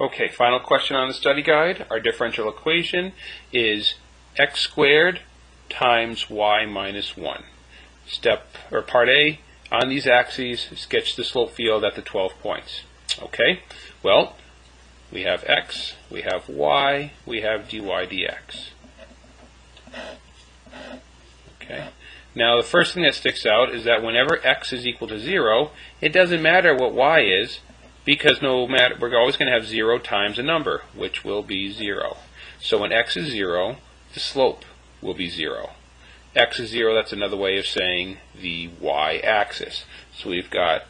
Okay, final question on the study guide. Our differential equation is x squared times y minus 1. Part A, on these axes, sketch the slope field at the 12 points. Okay, well, we have x, we have y, we have dy dx. Okay, now the first thing that sticks out is that whenever x is equal to 0, it doesn't matter what y is, because no matter, we're always going to have 0 times a number, which will be 0. So when x is 0, the slope will be 0. X is 0, that's another way of saying the y-axis. So we've got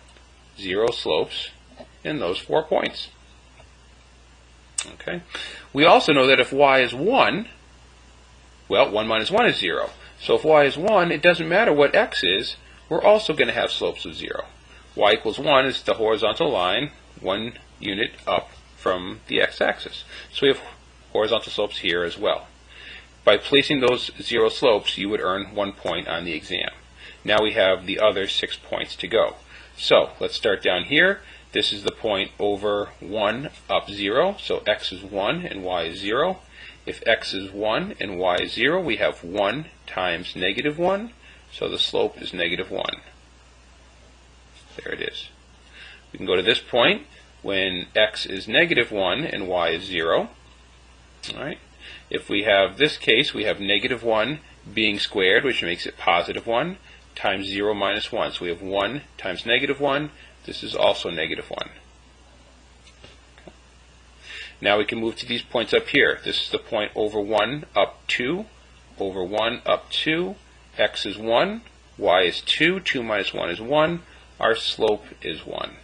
0 slopes in those 4 points. Okay. We also know that if y is 1, well, 1 minus 1 is 0. So if y is 1, it doesn't matter what x is, we're also going to have slopes of 0. Y equals 1 is the horizontal line, 1 unit up from the x-axis. So we have horizontal slopes here as well. By placing those 0 slopes, you would earn 1 point on the exam. Now we have the other 6 points to go. So let's start down here. This is the point over 1 up 0. So x is 1 and y is 0. If x is 1 and y is 0, we have 1 times negative 1. So the slope is negative 1. There it is. We can go to this point when x is negative 1 and y is 0. All right. If we have this case, we have negative 1 being squared, which makes it positive 1, times 0 minus 1. So we have 1 times negative 1. This is also negative 1. Okay. Now we can move to these points up here. This is the point over 1 up 2, over 1 up 2. X is 1, y is 2, 2 minus 1 is 1. Our slope is 1.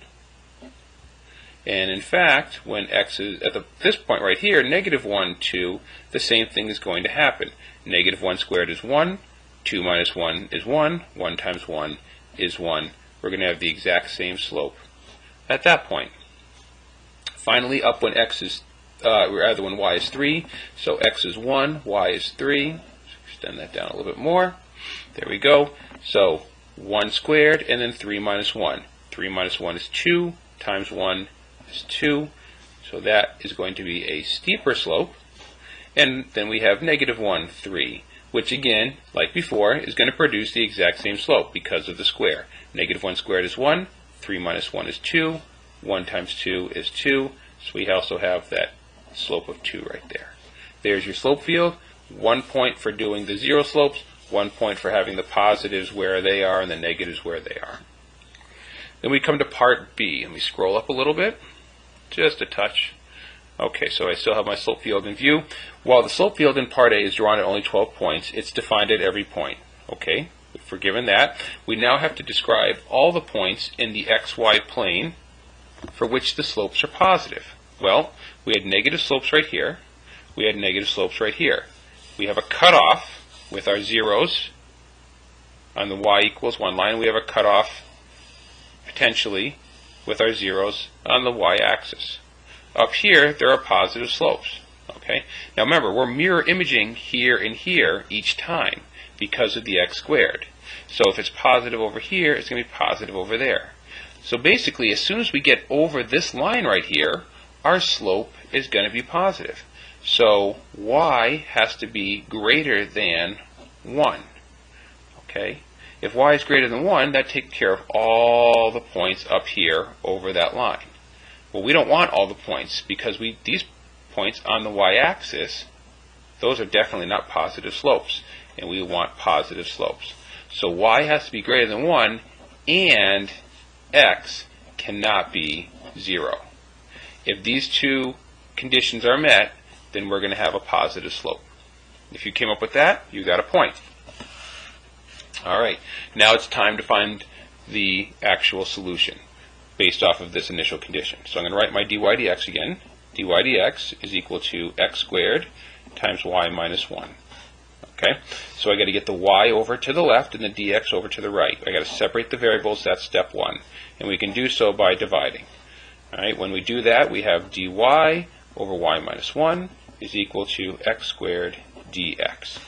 And in fact, when x is at this point right here, negative 1, 2, the same thing is going to happen. Negative 1 squared is 1, 2 minus 1 is 1, 1 times 1 is 1. We're going to have the exact same slope at that point. Finally, up when when y is 3, so x is 1, y is 3. Let's extend that down a little bit more. There we go. So 1 squared, and then 3 minus 1. 3 minus 1 is 2, times 1 is 2. So that is going to be a steeper slope. And then we have negative 1, 3, which again, like before, is going to produce the exact same slope because of the square. Negative 1 squared is 1, 3 minus 1 is 2, 1 times 2 is 2. So we also have that slope of 2 right there. There's your slope field. 1 point for doing the 0 slopes, 1 point for having the positives where they are and the negatives where they are. Then we come to part B. Let me scroll up a little bit, just a touch. Okay, so I still have my slope field in view. While the slope field in part A is drawn at only 12 points, it's defined at every point. Okay, if we're given that, we now have to describe all the points in the xy plane for which the slopes are positive. Well, we had negative slopes right here. We had negative slopes right here. We have a cutoff with our zeros on the y equals 1 line. We have a cutoff potentially with our zeros on the y-axis. Up here, there are positive slopes. Okay. Now remember, we're mirror imaging here and here each time because of the x squared. So if it's positive over here, it's going to be positive over there. So basically, as soon as we get over this line right here, our slope is going to be positive. So y has to be greater than 1. Okay? If y is greater than 1, that takes care of all the points up here over that line. Well, we don't want all the points because these points on the y-axis, those are definitely not positive slopes, and we want positive slopes. So y has to be greater than 1, and x cannot be 0. If these two conditions are met, then we're going to have a positive slope. If you came up with that, you got a point. All right, now it's time to find the actual solution based off of this initial condition. So I'm going to write my dy dx again. dy dx is equal to x squared times y minus 1. Okay, so I got to get the y over to the left and the dx over to the right. I got to separate the variables. That's step 1, and we can do so by dividing. All right, when we do that, we have dy over y minus 1 is equal to x squared dx.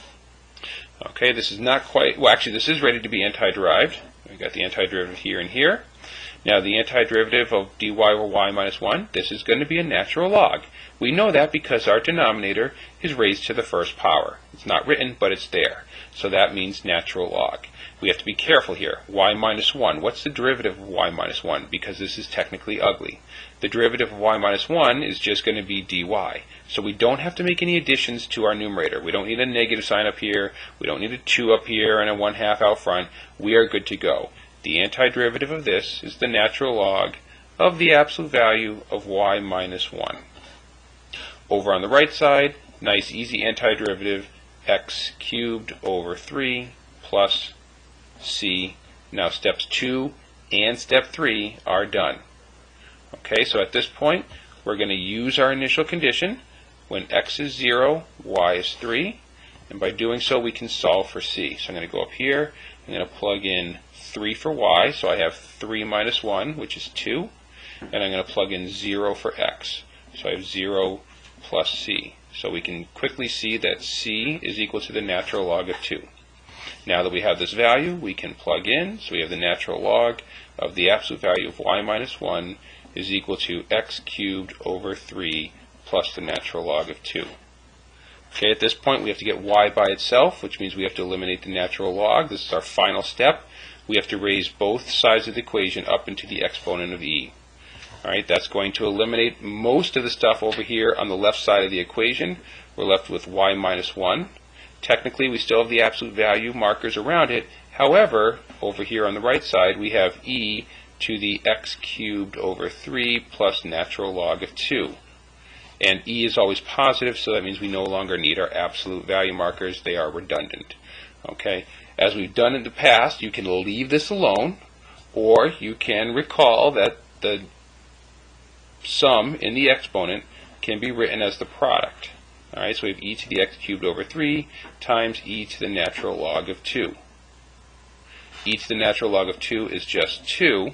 Okay, this is not quite, well actually this is ready to be anti-derived. We've got the antiderivative here and here. Now the antiderivative of dy over y minus 1, this is going to be a natural log. We know that because our denominator is raised to the first power. It's not written, but it's there. So that means natural log. We have to be careful here. Y minus 1, what's the derivative of y minus 1? Because this is technically ugly. The derivative of y minus 1 is just going to be dy. So we don't have to make any additions to our numerator. We don't need a negative sign up here. We don't need a 2 up here and a 1/2 out front. We are good to go. The antiderivative of this is the natural log of the absolute value of y minus 1. Over on the right side, nice easy antiderivative, x cubed over 3 plus c. Now steps 2 and step 3 are done. Okay, so at this point, we're going to use our initial condition. When x is 0, y is 3. And by doing so, we can solve for c. So I'm going to go up here. I'm going to plug in 3 for y, so I have 3 minus 1, which is 2. And I'm going to plug in 0 for x. So I have 0 plus c. So we can quickly see that c is equal to the natural log of 2. Now that we have this value, we can plug in. So we have the natural log of the absolute value of y minus 1 is equal to x cubed over 3 plus the natural log of 2. Okay, at this point we have to get y by itself, which means we have to eliminate the natural log. This is our final step. We have to raise both sides of the equation up into the exponent of e. Alright, that's going to eliminate most of the stuff over here on the left side of the equation. We're left with y minus 1. Technically, we still have the absolute value markers around it. However, over here on the right side, we have e to the x cubed over 3 plus natural log of 2. And e is always positive, so that means we no longer need our absolute value markers. They are redundant. Okay, as we've done in the past, you can leave this alone, or you can recall that the sum in the exponent can be written as the product. Alright, so we have e to the x cubed over 3 times e to the natural log of 2. E to the natural log of 2 is just 2,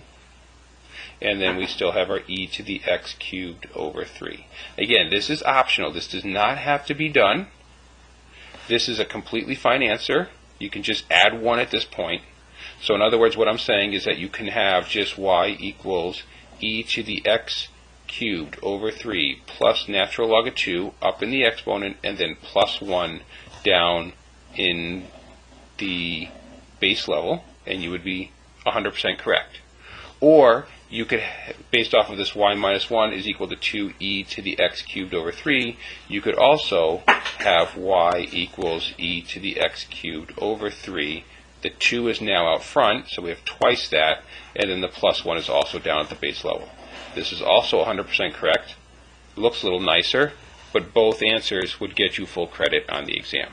and then we still have our e to the x cubed over 3. Again, this is optional. This does not have to be done. This is a completely fine answer. You can just add 1 at this point. So in other words, what I'm saying is that you can have just y equals e to the x cubed over 3 plus natural log of 2 up in the exponent, and then plus 1 down in the base level, and you would be 100% correct. Or you could, based off of this y minus 1 is equal to 2e to the x cubed over 3, you could also have y equals e to the x cubed over 3. The 2 is now out front, so we have twice that, and then the plus 1 is also down at the base level. This is also 100% correct. It looks a little nicer, but both answers would get you full credit on the exam.